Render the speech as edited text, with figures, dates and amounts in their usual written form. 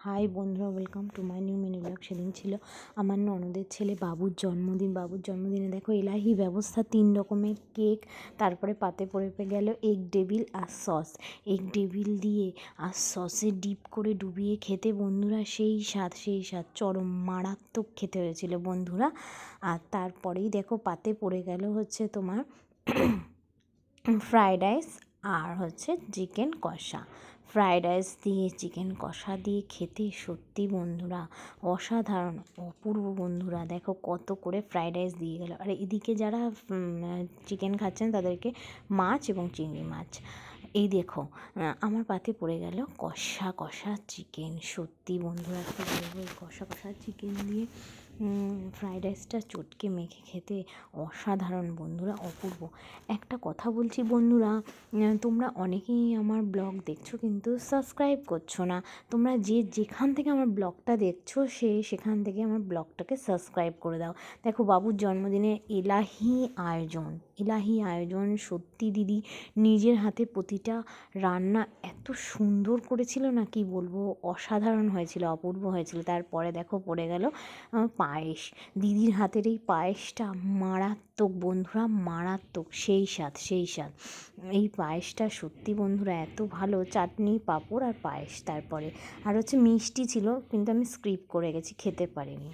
High বন্ধুরা, welcome to my new mini blog. সেদিন ছিল আমার ননদের ছেলে বাবুর জন্মদিন। বাবুর জন্মদিনে দেখো এলাহি ব্যবস্থা, 3 রকমের কেক, তারপরে পাতে পড়ে গেল এগ ডেভিল আর সস। এগ ডেভিল দিয়ে আর সসে ডিপ করে ডুবিয়ে খেতে বন্ধুরা সেই স্বাদ চরম মারাত্মক খেতে হয়েছিল বন্ধুরা। আর তারপরেই দেখো পাতে পড়ে গেল হচ্ছে তোমার ফ্রায়েড রাইস আর হচ্ছে চিকেন কষা। ফ্রায়েড রাইস দিয়ে চিকেন কষা দিয়ে খেতে সত্যি বন্ধুরা অসাধারণ অপূর্ব বন্ধুরা। দেখো কত করে ফ্রায়েড রাইস দিয়ে গেল। আর এদিকে যারা চিকেন খাচ্ছেন তাদেরকে মাছ এবং চিংড়ি মাছ। এই দেখো আমার পাতে পড়ে গেল কষা চিকেন। সত্যি বন্ধুরা কী বলবো, কষা চিকেন দিয়ে ফ্রায়েড রাইসটা চটকে মেখে খেতে অসাধারণ বন্ধুরা, অপূর্ব। একটা কথা বলছি বন্ধুরা, তোমরা অনেকেই আমার ব্লগ দেখছো কিন্তু সাবস্ক্রাইব করছো না। তোমরা যেখান থেকে আমার ব্লগটা দেখছো সেখান থেকে আমার ব্লগটাকে সাবস্ক্রাইব করে দাও। দেখো বাবুর জন্মদিনে এলাহি আয়োজন। সত্যি দিদি নিজের হাতে প্রতিটা রান্না এত সুন্দর করেছিল না, কি বলবো, অসাধারণ হয়েছিল, অপূর্ব হয়েছিল। তারপরে দেখো পড়ে গেল পায়েস। দিদির হাতের এই পায়েসটা মারাত্মক বন্ধুরা, মারাত্মক, সেই স্বাদ। এই পায়েসটা সত্যি বন্ধুরা এত ভালো, চাটনি পাঁপড় আর পায়েস। তারপরে আর হচ্ছে মিষ্টি ছিল কিন্তু আমি স্কিপ করে গেছি, খেতে পারিনি।